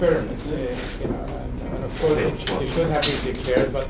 experiments, and of course they should have been declared, but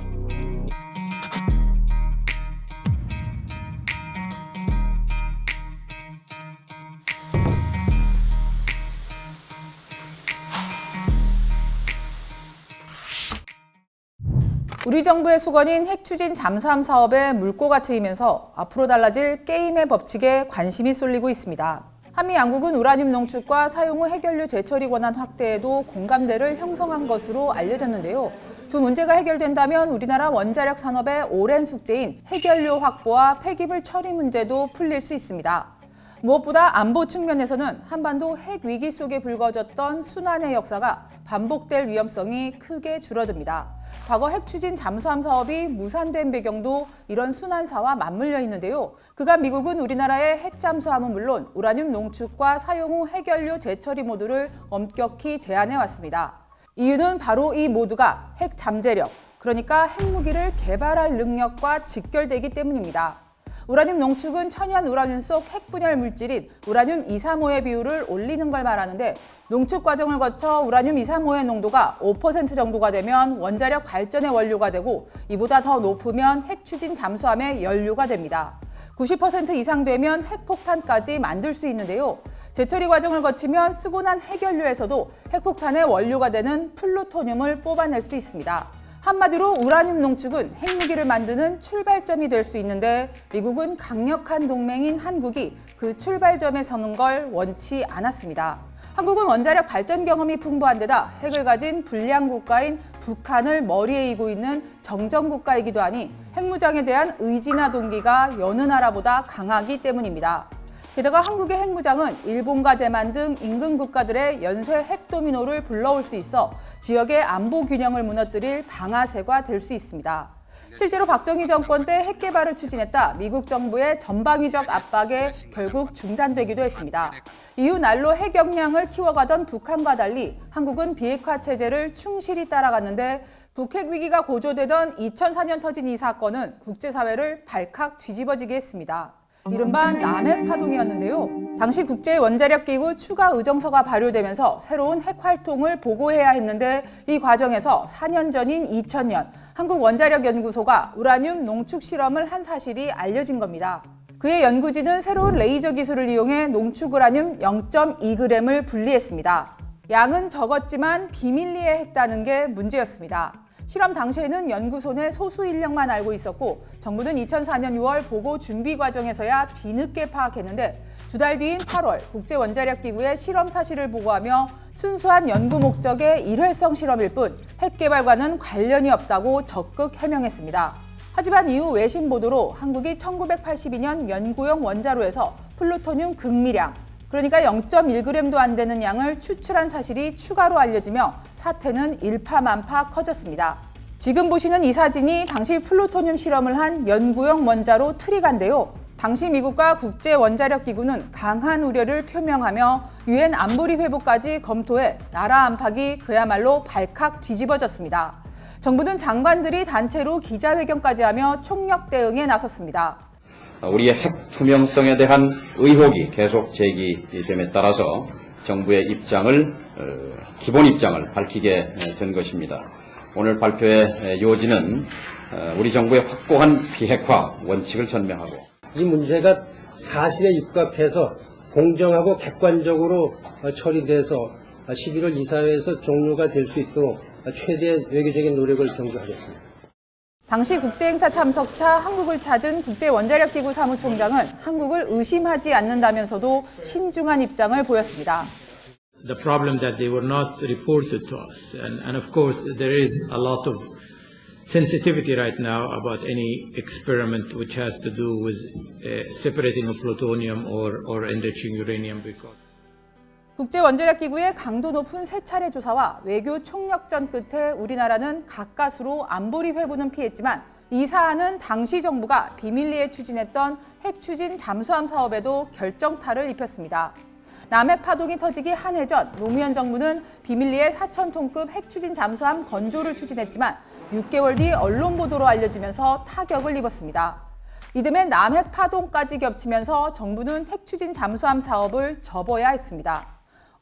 우리 정부의 수건인 핵추진 잠수함 사업에 물꼬가 트이면서 앞으로 달라질 게임의 법칙에 관심이 쏠리고 있습니다. 한미 양국은 우라늄 농축과 사용 후 해결료 재처리 권한 확대에도 공감대를 형성한 것으로 알려졌는데요. 두 문제가 해결된다면 우리나라 원자력 산업의 오랜 숙제인 해결료 확보와 폐기물 처리 문제도 풀릴 수 있습니다. 무엇보다 안보 측면에서는 한반도 핵 위기 속에 불거졌던 순환의 역사가 반복될 위험성이 크게 줄어듭니다. 과거 핵추진 잠수함 사업이 무산된 배경도 이런 순환사와 맞물려 있는데요. 그간 미국은 우리나라의 핵잠수함은 물론 우라늄 농축과 사용 후 해결료 재처리 모두를 엄격히 제한해 왔습니다. 이유는 바로 이 모두가 핵 잠재력, 그러니까 핵무기를 개발할 능력과 직결되기 때문입니다. 우라늄 농축은 천연 우라늄 속 핵분열 물질인 우라늄 235의 비율을 올리는 걸 말하는데, 농축 과정을 거쳐 우라늄 235의 농도가 5% 정도가 되면 원자력 발전의 원료가 되고, 이보다 더 높으면 핵추진 잠수함의 연료가 됩니다. 90% 이상 되면 핵폭탄까지 만들 수 있는데요. 재처리 과정을 거치면 쓰고 난 해결료에서도 핵폭탄의 원료가 되는 플루토늄을 뽑아낼 수 있습니다. 한마디로 우라늄 농축은 핵무기를 만드는 출발점이 될 수 있는데, 미국은 강력한 동맹인 한국이 그 출발점에 서는 걸 원치 않았습니다. 한국은 원자력 발전 경험이 풍부한 데다 핵을 가진 불량 국가인 북한을 머리에 이고 있는 정전 국가이기도 하니 핵무장에 대한 의지나 동기가 여느 나라보다 강하기 때문입니다. 게다가 한국의 핵무장은 일본과 대만 등 인근 국가들의 연쇄 핵도미노를 불러올 수 있어 지역의 안보 균형을 무너뜨릴 방아쇠가 될 수 있습니다. 실제로 박정희 정권 때 핵 개발을 추진했다 미국 정부의 전방위적 압박에 결국 중단되기도 했습니다. 이후 날로 핵 역량을 키워가던 북한과 달리 한국은 비핵화 체제를 충실히 따라갔는데, 북핵 위기가 고조되던 2004년 터진 이 사건은 국제사회를 발칵 뒤집어지게 했습니다. 이른바 남핵 파동이었는데요. 당시 국제원자력기구 추가 의정서가 발효되면서 새로운 핵 활동을 보고해야 했는데, 이 과정에서 4년 전인 2000년 한국원자력연구소가 우라늄 농축 실험을 한 사실이 알려진 겁니다. 그의 연구진은 새로운 레이저 기술을 이용해 농축 우라늄 0.2g을 분리했습니다. 양은 적었지만 비밀리에 했다는 게 문제였습니다. 실험 당시에는 연구소 내 소수 인력만 알고 있었고, 정부는 2004년 6월 보고 준비 과정에서야 뒤늦게 파악했는데, 두 달 뒤인 8월 국제원자력기구에 실험 사실을 보고하며 순수한 연구 목적의 일회성 실험일 뿐 핵 개발과는 관련이 없다고 적극 해명했습니다. 하지만 이후 외신 보도로 한국이 1982년 연구용 원자로에서 플루토늄 극미량, 그러니까 0.1g도 안 되는 양을 추출한 사실이 추가로 알려지며 사태는 일파만파 커졌습니다. 지금 보시는 이 사진이 당시 플루토늄 실험을 한 연구용 원자로 트리가인데요. 당시 미국과 국제원자력기구는 강한 우려를 표명하며 유엔 안보리 회부까지 검토해 나라 안팎이 그야말로 발칵 뒤집어졌습니다. 정부는 장관들이 단체로 기자회견까지 하며 총력 대응에 나섰습니다. 우리의 핵 투명성에 대한 의혹이 계속 제기됨에 따라서 정부의 기본 입장을 밝히게 된 것입니다. 오늘 발표의 요지는 우리 정부의 확고한 비핵화 원칙을 전명하고, 이 문제가 사실에 입각해서 공정하고 객관적으로 처리돼서 11월 이사회에서 종료가 될 수 있도록 최대의 외교적인 노력을 경주하겠습니다. 당시 국제행사 참석차 한국을 찾은 국제원자력기구 사무총장은 한국을 의심하지 않는다면서도 신중한 입장을 보였습니다. The problem that they were not reported to us, and of course there is a lot of sensitivity right now about any experiment which has to do with separating of plutonium or enriching uranium. Because 국제원자력기구의 강도 높은 세 차례 조사와 외교 총력전 끝에 우리나라는 가까스로 안보리 회부는 피했지만, 이 사안은 당시 정부가 비밀리에 추진했던 핵추진 잠수함 사업에도 결정타를 입혔습니다. 남핵 파동이 터지기 한 해 전 노무현 정부는 비밀리에 4,000톤급 핵추진 잠수함 건조를 추진했지만 6개월 뒤 언론 보도로 알려지면서 타격을 입었습니다. 이듬해 남핵 파동까지 겹치면서 정부는 핵추진 잠수함 사업을 접어야 했습니다.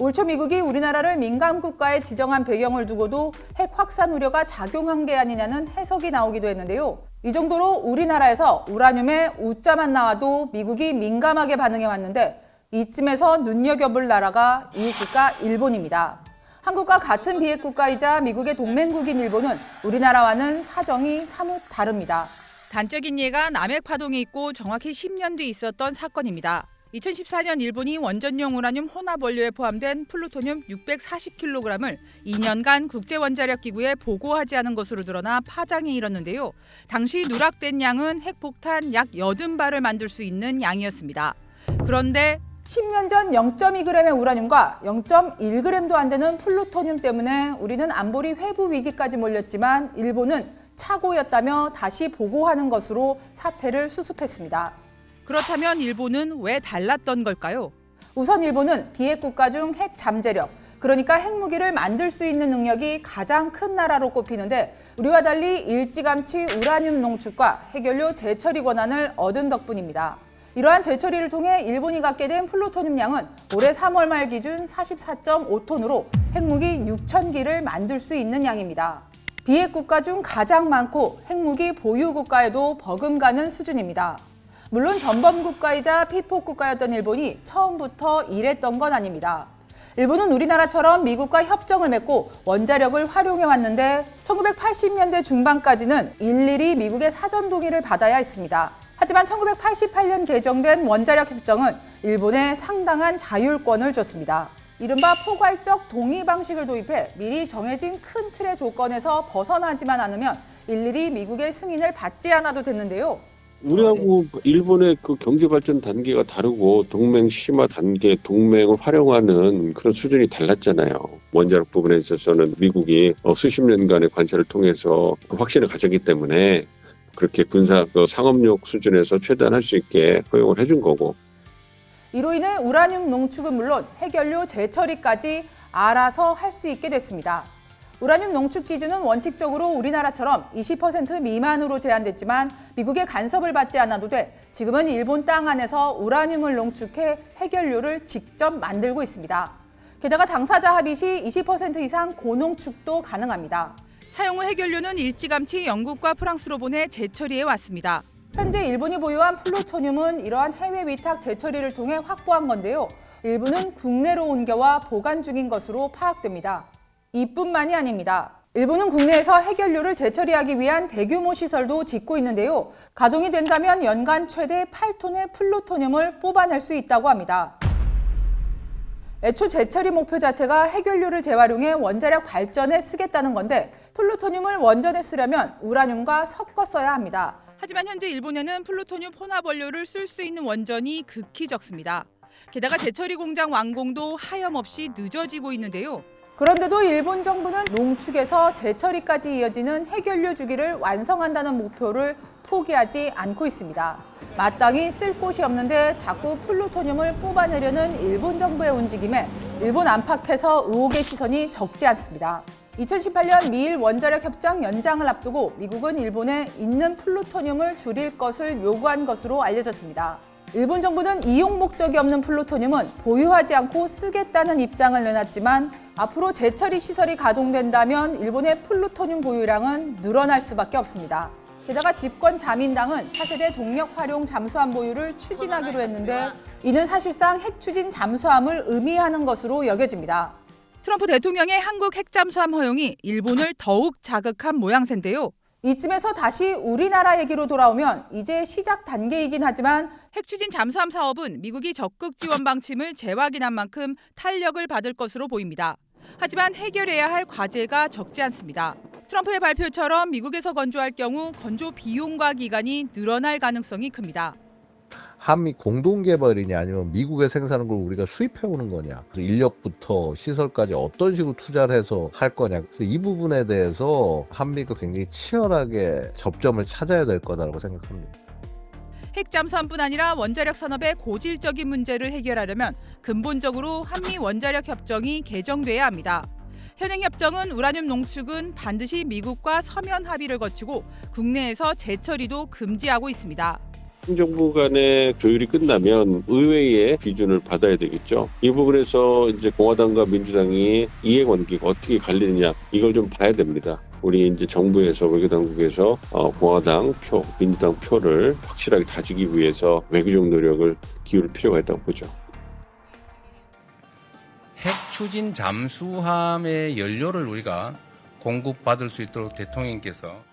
올 초 미국이 우리나라를 민감국가에 지정한 배경을 두고도 핵 확산 우려가 작용한 게 아니냐는 해석이 나오기도 했는데요. 이 정도로 우리나라에서 우라늄에 우자만 나와도 미국이 민감하게 반응해 왔는데 이쯤에서 눈여겨볼 나라가 이웃국가 일본입니다. 한국과 같은 비핵국가이자 미국의 동맹국인 일본은 우리나라와는 사정이 사뭇 다릅니다. 단적인 예가 남핵 파동이 있고 정확히 10년 뒤 있었던 사건입니다. 2014년 일본이 원전용 우라늄 혼합 원료에 포함된 플루토늄 640kg을 2년간 국제원자력기구에 보고하지 않은 것으로 드러나 파장이 일었는데요. 당시 누락된 양은 핵폭탄 약 80발을 만들 수 있는 양이었습니다. 그런데 10년 전 0.2g의 우라늄과 0.1g도 안 되는 플루토늄 때문에 우리는 안보리 회부 위기까지 몰렸지만 일본은 착오였다며 다시 보고하는 것으로 사태를 수습했습니다. 그렇다면 일본은 왜 달랐던 걸까요? 우선 일본은 비핵국가 중 핵 잠재력, 그러니까 핵무기를 만들 수 있는 능력이 가장 큰 나라로 꼽히는데 우리와 달리 일찌감치 우라늄 농축과 핵연료 재처리 권한을 얻은 덕분입니다. 이러한 재처리를 통해 일본이 갖게 된 플루토늄 양은 올해 3월 말 기준 44.5톤으로 핵무기 6,000기를 만들 수 있는 양입니다. 비핵국가 중 가장 많고 핵무기 보유국가에도 버금가는 수준입니다. 물론 전범국가이자 피폭국가였던 일본이 처음부터 이랬던 건 아닙니다. 일본은 우리나라처럼 미국과 협정을 맺고 원자력을 활용해 왔는데 1980년대 중반까지는 일일이 미국의 사전 동의를 받아야 했습니다. 하지만 1988년 개정된 원자력 협정은 일본에 상당한 자율권을 줬습니다. 이른바 포괄적 동의 방식을 도입해 미리 정해진 큰 틀의 조건에서 벗어나지만 않으면 일일이 미국의 승인을 받지 않아도 됐는데요. 우리하고 일본의 그 경제 발전 단계가 다르고 동맹 심화 단계, 동맹을 활용하는 그런 수준이 달랐잖아요. 원자력 부분에 있어서는 미국이 수십 년간의 관세를 통해서 그 확신을 가졌기 때문에 그렇게 군사 상업력 수준에서 최대한 할 수 있게 허용을 해준 거고. 이로 인해 우라늄 농축은 물론 핵연료 재처리까지 알아서 할 수 있게 됐습니다. 우라늄 농축 기준은 원칙적으로 우리나라처럼 20% 미만으로 제한됐지만 미국의 간섭을 받지 않아도 돼 지금은 일본 땅 안에서 우라늄을 농축해 핵연료를 직접 만들고 있습니다. 게다가 당사자 합의 시 20% 이상 고농축도 가능합니다. 사용 후 핵연료는 일찌감치 영국과 프랑스로 보내 재처리해 왔습니다. 현재 일본이 보유한 플루토늄은 이러한 해외 위탁 재처리를 통해 확보한 건데요. 일부는 국내로 옮겨와 보관 중인 것으로 파악됩니다. 이뿐만이 아닙니다. 일본은 국내에서 핵연료를 재처리하기 위한 대규모 시설도 짓고 있는데요. 가동이 된다면 연간 최대 8톤의 플루토늄을 뽑아낼 수 있다고 합니다. 애초 재처리 목표 자체가 핵연료를 재활용해 원자력 발전에 쓰겠다는 건데 플루토늄을 원전에 쓰려면 우라늄과 섞어 써야 합니다. 하지만 현재 일본에는 플루토늄 혼합 원료를 쓸 수 있는 원전이 극히 적습니다. 게다가 재처리 공장 완공도 하염없이 늦어지고 있는데요. 그런데도 일본 정부는 농축에서 재처리까지 이어지는 핵연료 주기를 완성한다는 목표를 포기하지 않고 있습니다. 마땅히 쓸 곳이 없는데 자꾸 플루토늄을 뽑아내려는 일본 정부의 움직임에 일본 안팎에서 의혹의 시선이 적지 않습니다. 2018년 미일 원자력 협정 연장을 앞두고 미국은 일본에 있는 플루토늄을 줄일 것을 요구한 것으로 알려졌습니다. 일본 정부는 이용 목적이 없는 플루토늄은 보유하지 않고 쓰겠다는 입장을 내놨지만 앞으로 재처리 시설이 가동된다면 일본의 플루토늄 보유량은 늘어날 수밖에 없습니다. 게다가 집권 자민당은 차세대 동력 활용 잠수함 보유를 추진하기로 했는데 이는 사실상 핵 추진 잠수함을 의미하는 것으로 여겨집니다. 트럼프 대통령의 한국 핵잠수함 허용이 일본을 더욱 자극한 모양새인데요. 이쯤에서 다시 우리나라 얘기로 돌아오면 이제 시작 단계이긴 하지만 핵추진 잠수함 사업은 미국이 적극 지원 방침을 재확인한 만큼 탄력을 받을 것으로 보입니다. 하지만 해결해야 할 과제가 적지 않습니다. 트럼프의 발표처럼 미국에서 건조할 경우 건조 비용과 기간이 늘어날 가능성이 큽니다. 한미 공동 개발이냐 아니면 미국에 생산하는 걸 우리가 수입해 오는 거냐, 그래서 인력부터 시설까지 어떤 식으로 투자를 해서 할 거냐, 그래서 이 부분에 대해서 한미가 굉장히 치열하게 접점을 찾아야 될 거다라고 생각합니다. 핵잠수함뿐 아니라 원자력 산업의 고질적인 문제를 해결하려면 근본적으로 한미 원자력 협정이 개정돼야 합니다. 현행 협정은 우라늄 농축은 반드시 미국과 서면 합의를 거치고 국내에서 재처리도 금지하고 있습니다. 행정부 간의 조율이 끝나면 의회의 비준을 받아야 되겠죠. 이 부분에서 이제 공화당과 민주당이 이해관계가 어떻게 갈리느냐 이걸 좀 봐야 됩니다. 우리 이제 정부에서 외교당국에서 공화당 표, 민주당 표를 확실하게 다지기 위해서 외교적 노력을 기울일 필요가 있다고 보죠. 핵 추진 잠수함의 연료를 우리가 공급받을 수 있도록 대통령께서